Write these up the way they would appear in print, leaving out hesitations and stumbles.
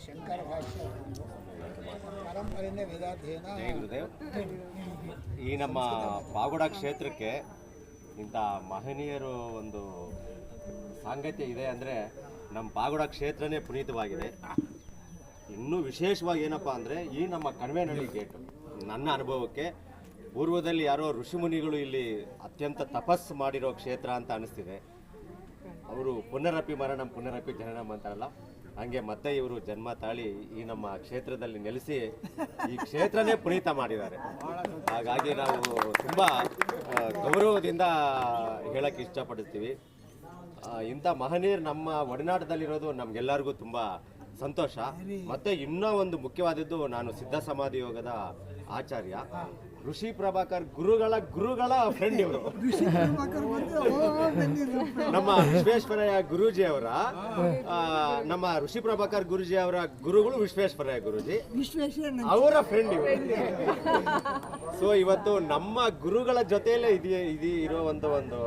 ಶಂಕರ ಭಾಷ್ಯ ಪರಂಪರೆಯಿಂದ ವೇದಾಧ್ಯಯನ. ಜೈ ಗುರುದೇವ್. ಈ ನಮ್ಮ ಪಾವಗಡ ಕ್ಷೇತ್ರಕ್ಕೆ ಇಂಥ ಮಹನೀಯರು ಒಂದು ಸಾಂಗತ್ಯ ಇದೆ ಅಂದರೆ ನಮ್ಮ ಪಾವಗಡ ಕ್ಷೇತ್ರನೇ ಪುನೀತವಾಗಿದೆ. ಇನ್ನೂ ವಿಶೇಷವಾಗಿ ಏನಪ್ಪ ಅಂದರೆ ಈ ನಮ್ಮ ಕಣಿವೆನಹಳ್ಳಿ ಗೇಟು ನನ್ನ ಅನುಭವಕ್ಕೆ ಪೂರ್ವದಲ್ಲಿ ಯಾರೋ ಋಷಿಮುನಿಗಳು ಇಲ್ಲಿ ಅತ್ಯಂತ ತಪಸ್ಸು ಮಾಡಿರೋ ಕ್ಷೇತ್ರ ಅಂತ ಅನಿಸ್ತಿದೆ. ಅವರು ಪುನರಪಿ ಮರಣಂ ಪುನರಪಿ ಜನನಂ ಅಂತಾರಲ್ಲ, ಹಾಗೆ ಮತ್ತೆ ಇವರು ಜನ್ಮ ತಾಳಿ ಈ ನಮ್ಮ ಕ್ಷೇತ್ರದಲ್ಲಿ ನೆಲೆಸಿ ಈ ಕ್ಷೇತ್ರನೇ ಪುನೀತ ಮಾಡಿದ್ದಾರೆ. ಹಾಗಾಗಿ ನಾವು ತುಂಬ ಗೌರವದಿಂದ ಹೇಳಕ್ಕೆ ಇಷ್ಟಪಡ್ತೀವಿ. ಇಂಥ ಮಹನೀಯರು ನಮ್ಮ ಒಡನಾಟದಲ್ಲಿರೋದು ನಮಗೆಲ್ಲರಿಗೂ ತುಂಬ ಸಂತೋಷ. ಮತ್ತು ಇನ್ನೂ ಒಂದು ಮುಖ್ಯವಾದದ್ದು, ನಾನು ಸಿದ್ಧ ಸಮಾಧಿ ಯೋಗದ ಆಚಾರ್ಯ, ಋಷಿ ಪ್ರಭಾಕರ್ ಗುರುಗಳ ಫ್ರೆಂಡ್ ಇವರು. ನಮ್ಮ ವಿಶ್ವೇಶ್ವರಯ್ಯ ಗುರೂಜಿ ಅವರ ನಮ್ಮ ಋಷಿ ಪ್ರಭಾಕರ್ ಗುರೂಜಿ ಅವರ ಗುರುಗಳು ವಿಶ್ವೇಶ್ವರಯ್ಯ ಗುರೂಜಿ, ಅವರ ಫ್ರೆಂಡ್ ಇವರು. ಸೊ ಇವತ್ತು ನಮ್ಮ ಗುರುಗಳ ಜೊತೆಯಲ್ಲೇ ಇರೋ ಒಂದು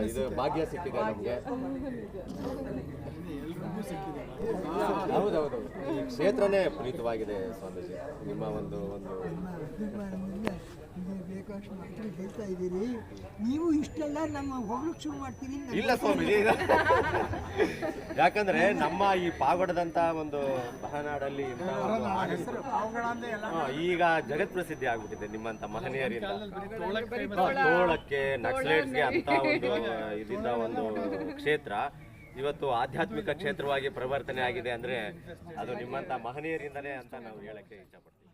ಇದು ಭಾಗ್ಯ ಸಿಕ್ಕಿದೆ ನಮಗೆ. ಹೌದೌದು, ಈ ಕ್ಷೇತ್ರನೇ ಪುನೀತವಾಗಿದೆ ಸ್ವಾಮೀಜಿ. ನಿಮ್ಮ ಒಂದು ಬೇಕಾದಷ್ಟು ಮಕ್ಕಳು ಹೇಳ್ತಾ ಇದ್ದೀರಿ, ನೀವು ಇಷ್ಟೆಲ್ಲ ನಮ್ಮ ಹೋಗ್ಲಿಕ್ಕೆ ಶುರು ಮಾಡ್ತೀರಿ. ಇಲ್ಲ ಸ್ವಾಮೀಜಿ, ಯಾಕಂದ್ರೆ ನಮ್ಮ ಈ ಪಾವಗಡದಂತ ಒಂದು ಮಹಾನಾಡಲ್ಲಿ ಈಗ ಜಗತ್ ಪ್ರಸಿದ್ಧಿ ಆಗ್ಬಿಟ್ಟಿದೆ ನಿಮ್ಮಂತ ಮಹನೀಯರಿಂದ. ತೋಳಕ್ಕೆ ನಕ್ಸಲೈಟ್ಸ್ಗೆ ಅಂತ ಒಂದು ಇದಿದ್ದ ಒಂದು ಕ್ಷೇತ್ರ ಇವತ್ತು ಆಧ್ಯಾತ್ಮಿಕ ಕ್ಷೇತ್ರವಾಗಿ ಪರಿವರ್ತನೆ ಆಗಿದೆ ಅಂದ್ರೆ ಅದು ನಿಮ್ಮಂತ ಮಹನೀಯರಿಂದಲೇ ಅಂತ ನಾವು ಹೇಳಕ್ಕೆ ಇಷ್ಟಪಡ್ತೀವಿ.